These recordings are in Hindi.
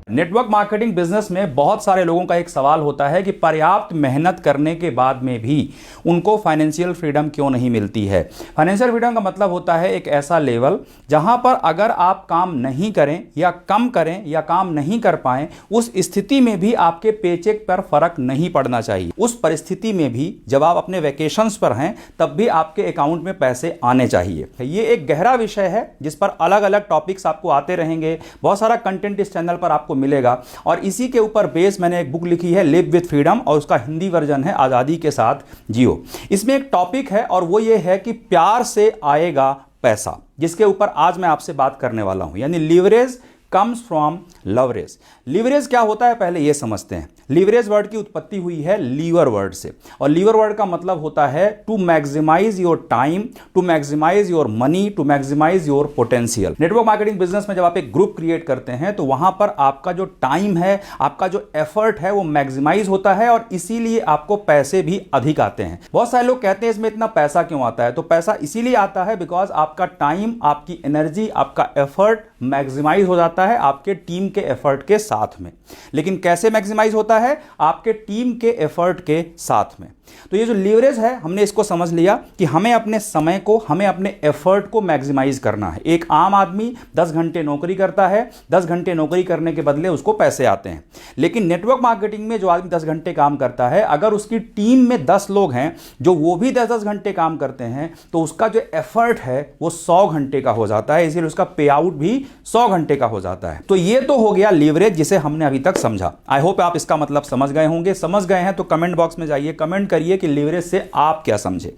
नेटवर्क मार्केटिंग बिजनेस में बहुत सारे लोगों का एक सवाल होता है कि पर्याप्त मेहनत करने के बाद में भी उनको फाइनेंशियल फ्रीडम क्यों नहीं मिलती है। फाइनेंशियल फ्रीडम का मतलब होता है एक ऐसा लेवल जहां पर अगर आप काम नहीं करें या कम करें या काम नहीं कर पाएं, उस स्थिति में भी आपके पेचेक पर फर्क नहीं पड़ना चाहिए। उस परिस्थिति में भी जब आप अपने वेकेशंस पर हैं तब भी आपके अकाउंट में पैसे आने चाहिए। ये एक गहरा विषय है जिस पर अलग अलग टॉपिक्स आपको आते रहेंगे, बहुत सारा कंटेंट इस चैनल पर आपको मिलेगा और इसी के ऊपर बेस मैंने एक बुक लिखी है लिव विद फ्रीडम और उसका हिंदी वर्जन है आजादी के साथ जियो। इसमें एक टॉपिक है और वो ये है कि प्यार से आएगा पैसा, जिसके ऊपर आज मैं आपसे बात करने वाला हूं, यानी leverage comes from leverage. Leverage क्या होता है पहले ये समझते हैं। लीवरेज वर्ड की उत्पत्ति हुई है लीवर वर्ड से और लीवर वर्ड का मतलब होता है to maximise your time, to maximise your money, to maximise your potential. Network marketing business में जब आप एक ग्रुप क्रिएट करते हैं तो वहां पर आपका जो टाइम है, आपका जो एफर्ट है वो मैक्सिमाइज होता है और इसीलिए आपको पैसे भी अधिक आते हैं। बहुत सारे लोग कहते हैं इसमें इतना पैसा क्यों आता है, तो पैसा इसीलिए आता है बिकॉज आपका टाइम, आपकी एनर्जी, आपका एफर्ट मैक्सिमाइज हो जाता है आपके टीम के एफर्ट के साथ में। लेकिन कैसे मैक्सिमाइज होता है? आपके टीम के एफर्ट के साथ में। तो ये जो लीवरेज है, हमने इसको समझ लिया कि हमें अपने समय को, हमें अपने एफर्ट को मैक्सिमाइज करना है। एक आम आदमी 10 घंटे नौकरी करता है, 10 घंटे नौकरी करने के बदले उसको पैसे आते हैं। लेकिन नेटवर्क मार्केटिंग में जो आदमी 10 घंटे काम करता है, अगर उसकी टीम में 10 लोग हैं जो वो भी 10-10 घंटे काम करते हैं तो उसका जो एफर्ट है वो 100 घंटे का हो जाता है, इसलिए उसका पे आउट भी 100 घंटे का हो जाता है। तो ये तो हो गया लीवरेज जिसे हमने अभी तक समझा। आई होप आप इसका मतलब समझ गए होंगे। समझ गए हैं तो कमेंट बॉक्स में जाइए, कमेंट करिए कि लीवरेज से आप क्या समझे।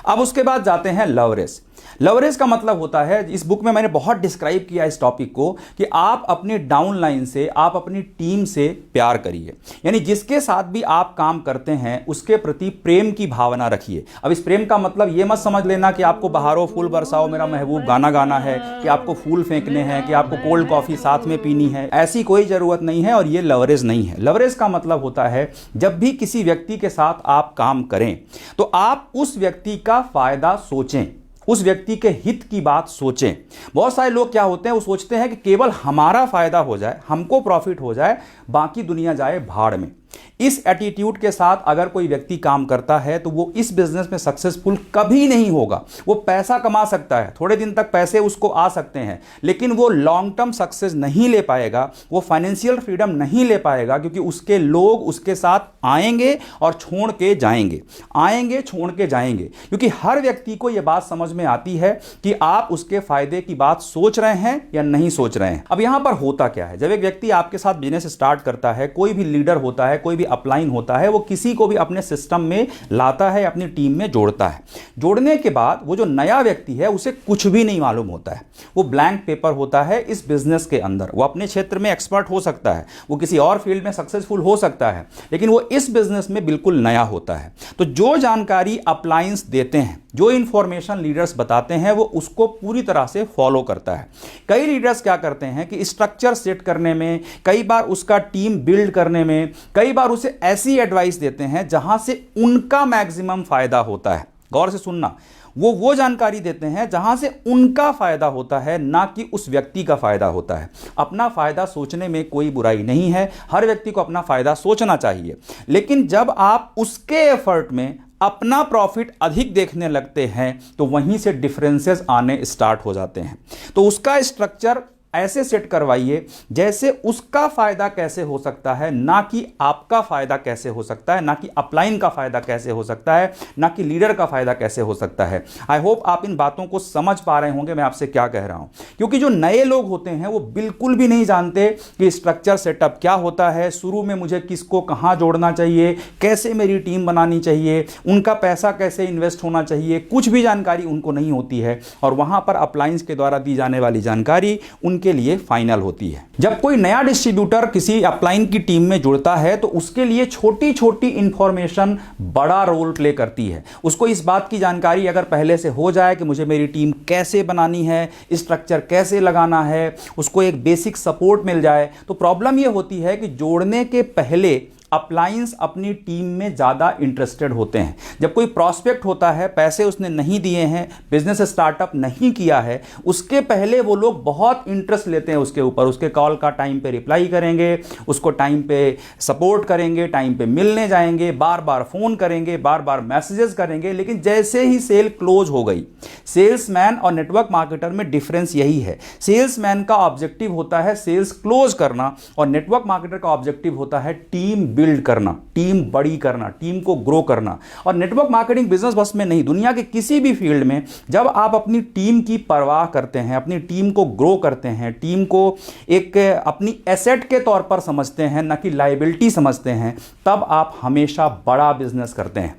अब उसके बाद जाते हैं लवरेज। लवरेज का मतलब होता है, इस बुक में मैंने बहुत डिस्क्राइब किया इस टॉपिक को, कि आप अपनी डाउनलाइन से, आप अपनी टीम से प्यार करिए। यानी जिसके साथ भी आप काम करते हैं उसके प्रति प्रेम की भावना रखिए। अब इस प्रेम का मतलब ये मत समझ लेना कि आपको बहारों फूल बरसाओ मेरा महबूब गाना गाना है, कि आपको फूल फेंकने हैं, कि आपको कोल्ड कॉफी साथ में पीनी है। ऐसी कोई जरूरत नहीं है और ये लवरेज नहीं है। लवरेज का मतलब होता है जब भी किसी व्यक्ति के साथ आप काम करें तो आप उस व्यक्ति का फायदा सोचें, उस व्यक्ति के हित की बात सोचें। बहुत सारे लोग क्या होते हैं, वो सोचते हैं कि केवल हमारा फायदा हो जाए, हमको प्रॉफिट हो जाए, बाकी दुनिया जाए भाड़ में। इस एटीट्यूड के साथ अगर कोई व्यक्ति काम करता है तो वो इस बिजनेस में सक्सेसफुल कभी नहीं होगा। वो पैसा कमा सकता है, थोड़े दिन तक पैसे उसको आ सकते हैं, लेकिन वो लॉन्ग टर्म सक्सेस नहीं ले पाएगा, वो फाइनेंशियल फ्रीडम नहीं ले पाएगा, क्योंकि उसके लोग उसके साथ आएंगे और छोड़ के जाएंगे, आएंगे छोड़ के जाएंगे। क्योंकि हर व्यक्ति को यह बात समझ में आती है कि आप उसके फायदे की बात सोच रहे हैं या नहीं सोच रहे हैं। अब यहां पर होता क्या है, जब एक व्यक्ति आपके साथ बिजनेस स्टार्ट करता है, कोई भी लीडर होता है, कोई भी अपलाइन होता है, वो किसी को भी अपने सिस्टम में लाता है, अपनी टीम में जोड़ता है। जोड़ने के बाद वो जो नया व्यक्ति है उसे कुछ भी नहीं मालूम होता है, वो ब्लैंक पेपर होता है इस बिजनेस के अंदर। वो अपने क्षेत्र में एक्सपर्ट हो सकता है, वो किसी और फील्ड में सक्सेसफुल हो सकता है, लेकिन वो इस बिजनेस में बिल्कुल नया होता है। तो जो जानकारी अपलाइंस देते हैं, जो इंफॉर्मेशन लीडर्स बताते हैं, वो उसको पूरी तरह से फॉलो करता है। कई लीडर्स क्या करते हैं कि स्ट्रक्चर सेट करने में, कई बार उसका टीम बिल्ड करने में, कई बार उसे ऐसी एडवाइस देते हैं जहां से उनका मैक्सिमम फायदा होता है। गौर से सुनना, वो जानकारी देते हैं जहां से उनका फायदा होता है, ना कि उस व्यक्ति का फायदा होता है। अपना फायदा सोचने में कोई बुराई नहीं है, हर व्यक्ति को अपना फायदा सोचना चाहिए, लेकिन जब आप उसके एफर्ट में अपना प्रॉफिट अधिक देखने लगते हैं तो वहीं से डिफरेंसेस आने स्टार्ट हो जाते हैं। तो उसका स्ट्रक्चर ऐसे सेट करवाइए जैसे उसका फायदा कैसे हो सकता है, ना कि आपका फायदा कैसे हो सकता है, ना कि अपलाइन का फायदा कैसे हो सकता है, ना कि लीडर का फायदा कैसे हो सकता है। आई होप आप इन बातों को समझ पा रहे होंगे मैं आपसे क्या कह रहा हूं। क्योंकि जो नए लोग होते हैं वो बिल्कुल भी नहीं जानते कि स्ट्रक्चर सेटअप क्या होता है, शुरू में मुझे किसको कहां जोड़ना चाहिए, कैसे मेरी टीम बनानी चाहिए, उनका पैसा कैसे इन्वेस्ट होना चाहिए, कुछ भी जानकारी उनको नहीं होती है। और वहां पर अपलाइंस के द्वारा दी जाने वाली जानकारी उनके लिए फाइनल होती है। जब कोई नया डिस्ट्रीब्यूटर किसी अपलाइन की टीम में जुड़ता है तो उसके लिए छोटी छोटी इंफॉर्मेशन बड़ा रोल प्ले करती है। उसको इस बात की जानकारी अगर पहले से हो जाए कि मुझे मेरी टीम कैसे बनानी है, स्ट्रक्चर कैसे लगाना है, उसको एक बेसिक सपोर्ट मिल जाए, तो प्रॉब्लम यह होती है कि जोड़ने के पहले अप्लायंस अपनी टीम में ज़्यादा इंटरेस्टेड होते हैं। जब कोई प्रॉस्पेक्ट होता है, पैसे उसने नहीं दिए हैं, बिजनेस स्टार्टअप नहीं किया है, उसके पहले वो लोग बहुत इंटरेस्ट लेते हैं उसके ऊपर। उसके कॉल का टाइम पे रिप्लाई करेंगे, उसको टाइम पे सपोर्ट करेंगे, टाइम पे मिलने जाएंगे, बार बार फ़ोन करेंगे, बार बार मैसेजेस करेंगे। लेकिन जैसे ही सेल क्लोज हो गई, सेल्समैन और नेटवर्क मार्केटर में डिफरेंस यही है। सेल्समैन का ऑब्जेक्टिव होता है सेल्स क्लोज करना और नेटवर्क मार्केटर का ऑब्जेक्टिव होता है टीम बिल्ड करना, टीम बड़ी करना, टीम को ग्रो करना। और नेटवर्क मार्केटिंग बिजनेस बस में नहीं, दुनिया के किसी भी फील्ड में जब आप अपनी टीम की परवाह करते हैं, अपनी टीम को ग्रो करते हैं, टीम को एक अपनी एसेट के तौर पर समझते हैं, न कि लायबिलिटी समझते हैं, तब आप हमेशा बड़ा बिजनेस करते हैं।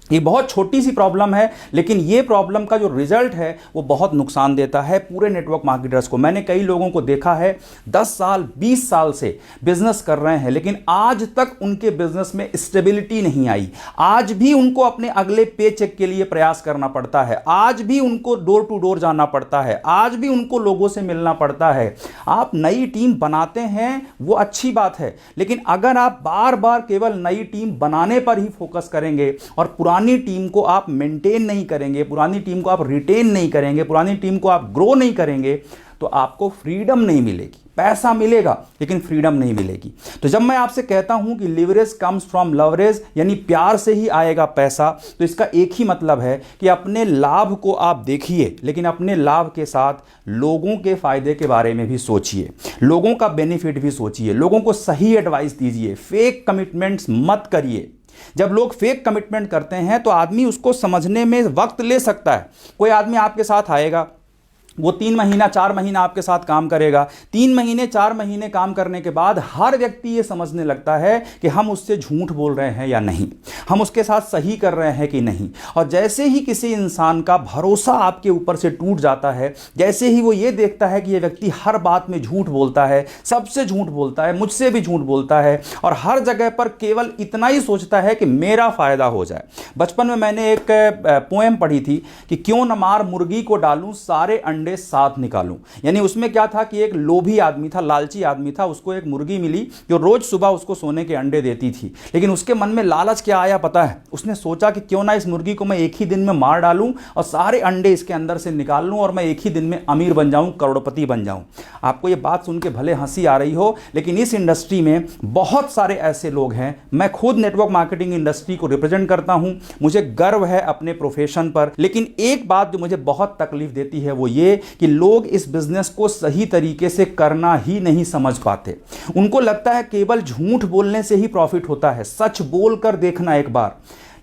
ये बहुत छोटी सी प्रॉब्लम है, लेकिन ये प्रॉब्लम का जो रिजल्ट है वो बहुत नुकसान देता है पूरे नेटवर्क मार्केटर्स को। मैंने कई लोगों को देखा है 10 साल 20 साल से बिजनेस कर रहे हैं, लेकिन आज तक उनके बिजनेस में स्टेबिलिटी नहीं आई। आज भी उनको अपने अगले पे चेक के लिए प्रयास करना पड़ता है, आज भी उनको डोर टू डोर जाना पड़ता है, आज भी उनको लोगों से मिलना पड़ता है। आप नई टीम बनाते हैं वो अच्छी बात है, लेकिन अगर आप बार बार केवल नई टीम बनाने पर ही फोकस करेंगे और पुरानी टीम को आप मेंटेन नहीं करेंगे, पुरानी टीम को आप रिटेन नहीं करेंगे, पुरानी टीम को आप ग्रो नहीं करेंगे, तो आपको फ्रीडम नहीं मिलेगी। पैसा मिलेगा लेकिन फ्रीडम नहीं मिलेगी। तो जब मैं आपसे कहता हूं कि लिवरेज कम्स फ्रॉम लवरेज, यानी प्यार से ही आएगा पैसा, तो इसका एक ही मतलब है कि अपने लाभ को आप देखिए, लेकिन अपने लाभ के साथ लोगों के फायदे के बारे में भी सोचिए, लोगों का बेनिफिट भी सोचिए, लोगों को सही एडवाइस दीजिए। फेक कमिटमेंट्स मत करिए। जब लोग फेक कमिटमेंट करते हैं तो आदमी उसको समझने में वक्त ले सकता है। कोई आदमी आपके साथ आएगा, वो 3 महीना 4 महीना आपके साथ काम करेगा। 3 महीने 4 महीने काम करने के बाद हर व्यक्ति ये समझने लगता है कि हम उससे झूठ बोल रहे हैं या नहीं, हम उसके साथ सही कर रहे हैं कि नहीं। और जैसे ही किसी इंसान का भरोसा आपके ऊपर से टूट जाता है, जैसे ही वो ये देखता है कि ये व्यक्ति हर बात में झूठ बोलता है, सबसे झूठ बोलता है, मुझसे भी झूठ बोलता है और हर जगह पर केवल इतना ही सोचता है कि मेरा फायदा हो जाए। बचपन में मैंने एक पोएम पढ़ी थी कि क्यों न मार मुर्गी को डालूं, सारे अंडे साथ निकालूं। यानी उसमें क्या था कि एक लोभी आदमी था, लालची आदमी था, उसको एक मुर्गी मिली जो रोज सुबह उसको सोने के अंडे देती थी। लेकिन उसके मन में लालच क्या आया पता है? उसने सोचा कि क्यों ना इस मुर्गी को मैं एक ही दिन में मार डालूं और सारे अंडे इसके अंदर से निकाल लूं और मैं एक ही दिन में अमीर बन जाऊं, करोड़पति बन जाऊं। आपको ये बात सुन के भले हंसी आ रही हो, लेकिन इस इंडस्ट्री में बहुत सारे ऐसे लोग हैं। मैं खुद नेटवर्क मार्केटिंग इंडस्ट्री को रिप्रेजेंट करता हूं, मुझे गर्व है अपने प्रोफेशन पर। लेकिन एक बात जो मुझे बहुत तकलीफ देती है वो ये कि लोग इस बिजनेस को सही तरीके से करना ही नहीं समझ पाते। उनको लगता है केवल झूठ बोलने से ही प्रॉफिट होता है। सच बोलकर देखना एक बार।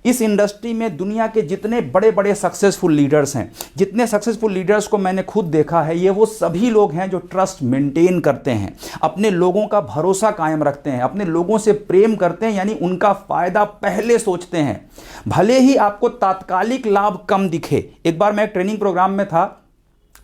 इस इंडस्ट्री में दुनिया के जितने बड़े बड़े सक्सेसफुल लीडर्स हैं, जितने सक्सेसफुल लीडर्स को मैंने खुद देखा है, ये वो सभी लोग हैं जो ट्रस्ट मेंटेन करते हैं, अपने लोगों का भरोसा कायम रखते हैं, अपने लोगों से प्रेम करते हैं, यानी उनका फायदा पहले सोचते हैं। भले ही आपको तात्कालिक लाभ कम दिखे। एक बार मैं एक ट्रेनिंग प्रोग्राम में था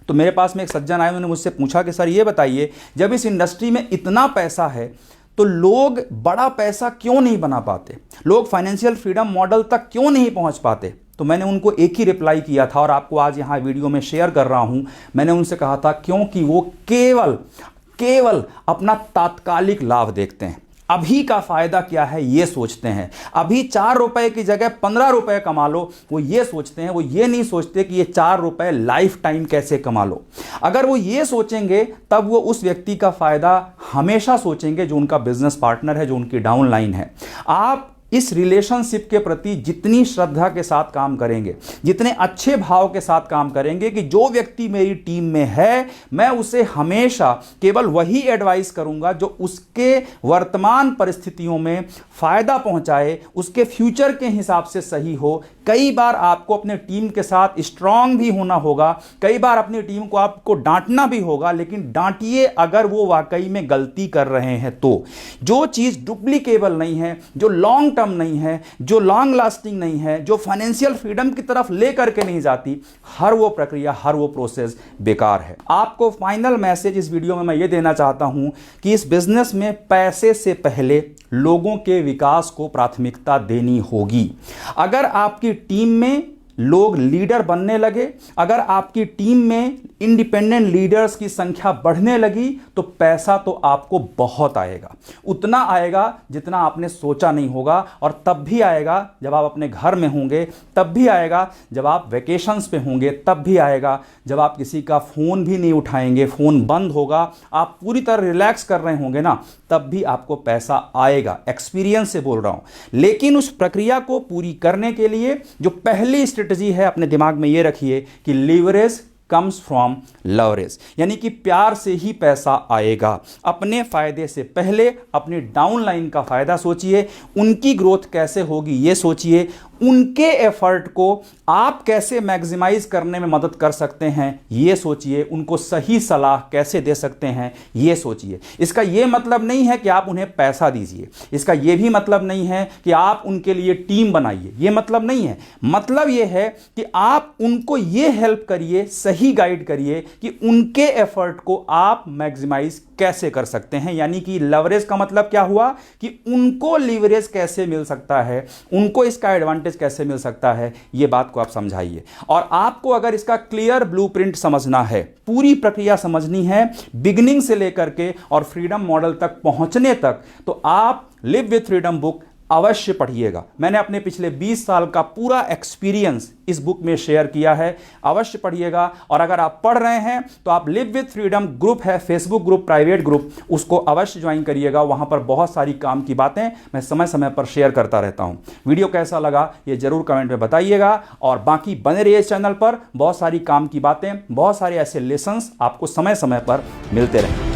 तो मेरे पास में एक सज्जन आए, उन्होंने मुझसे पूछा कि सर ये बताइए, जब इस इंडस्ट्री में इतना पैसा है तो लोग बड़ा पैसा क्यों नहीं बना पाते, लोग फाइनेंशियल फ्रीडम मॉडल तक क्यों नहीं पहुंच पाते? तो मैंने उनको एक ही रिप्लाई किया था और आपको आज यहाँ वीडियो में शेयर कर रहा हूं। मैंने उनसे कहा था क्योंकि वो केवल अपना तात्कालिक लाभ देखते हैं। अभी का फायदा क्या है ये सोचते हैं। अभी 4 रुपए की जगह 15 रुपए कमा लो, वो ये सोचते हैं। वो ये नहीं सोचते कि ये 4 रुपए लाइफ टाइम कैसे कमा लो। अगर वो ये सोचेंगे तब वो उस व्यक्ति का फायदा हमेशा सोचेंगे जो उनका बिजनेस पार्टनर है, जो उनकी डाउनलाइन है। आप इस रिलेशनशिप के प्रति जितनी श्रद्धा के साथ काम करेंगे, जितने अच्छे भाव के साथ काम करेंगे कि जो व्यक्ति मेरी टीम में है मैं उसे हमेशा केवल वही एडवाइस करूंगा जो उसके वर्तमान परिस्थितियों में फायदा पहुंचाए, उसके फ्यूचर के हिसाब से सही हो। कई बार आपको अपने टीम के साथ स्ट्रांग भी होना होगा, कई बार अपनी टीम को आपको डांटना भी होगा, लेकिन डांटिए अगर वो वाकई में गलती कर रहे हैं तो। जो चीज़ डुप्लीकेबल नहीं है, जो लॉन्ग टर्म नहीं है, जो लॉन्ग लास्टिंग नहीं है, जो फाइनेंशियल फ्रीडम की तरफ ले करके नहीं जाती, हर वो प्रक्रिया, हर वो प्रोसेस बेकार है। आपको फाइनल मैसेज इस वीडियो में मैं ये देना चाहता हूं कि इस बिजनेस में पैसे से पहले लोगों के विकास को प्राथमिकता देनी होगी। अगर आपकी टीम में लोग लीडर बनने लगे, अगर आपकी टीम में इंडिपेंडेंट लीडर्स की संख्या बढ़ने लगी, तो पैसा तो आपको बहुत आएगा, उतना आएगा जितना आपने सोचा नहीं होगा। और तब भी आएगा जब आप अपने घर में होंगे, तब भी आएगा जब आप वेकेशंस पे होंगे, तब भी आएगा जब आप किसी का फ़ोन भी नहीं उठाएंगे, फ़ोन बंद होगा, आप पूरी तरह रिलैक्स कर रहे होंगे ना, तब भी आपको पैसा आएगा। एक्सपीरियंस से बोल रहा हूं। लेकिन उस प्रक्रिया को पूरी करने के लिए जो पहली स्ट्रेटजी है, अपने दिमाग में ये रखिए कि लीवरेज कम्स फ्रॉम लवरेज, यानी कि प्यार से ही पैसा आएगा। अपने फायदे से पहले अपनी डाउनलाइन का फायदा सोचिए, उनकी ग्रोथ कैसे होगी ये सोचिए, उनके एफर्ट को आप कैसे मैक्सिमाइज करने में मदद कर सकते हैं ये सोचिए, उनको सही सलाह कैसे दे सकते हैं ये सोचिए। इसका ये मतलब नहीं है कि आप उन्हें पैसा दीजिए, इसका ये भी मतलब नहीं है कि आप उनके लिए टीम बनाइए, ये मतलब नहीं है। मतलब ये है कि आप उनको ये हेल्प करिए, सही गाइड करिए कि उनके एफर्ट को आप मैक्सिमाइज कैसे कर सकते हैं। यानी कि लेवरेज का मतलब क्या हुआ कि उनको लीवरेज कैसे मिल सकता है, उनको इसका एडवांटेज कैसे मिल सकता है, ये बात को आप समझाइए। और आपको अगर इसका क्लियर ब्लूप्रिंट समझना है, पूरी प्रक्रिया समझनी है बिगिनिंग से लेकर के और फ्रीडम मॉडल तक पहुंचने तक, तो आप लिव विथ फ्रीडम बुक अवश्य पढ़िएगा। मैंने अपने पिछले 20 साल का पूरा एक्सपीरियंस इस बुक में शेयर किया है, अवश्य पढ़िएगा। और अगर आप पढ़ रहे हैं तो आप लिव विथ फ्रीडम ग्रुप है, फेसबुक ग्रुप, प्राइवेट ग्रुप, उसको अवश्य ज्वाइन करिएगा। वहां पर बहुत सारी काम की बातें मैं समय समय पर शेयर करता रहता हूं। वीडियो कैसा लगा ये जरूर कमेंट में बताइएगा। और बाकी बने रहिए इस चैनल पर, बहुत सारी काम की बातें, बहुत सारे ऐसे लेसन्स आपको समय समय पर मिलते रहेंगे।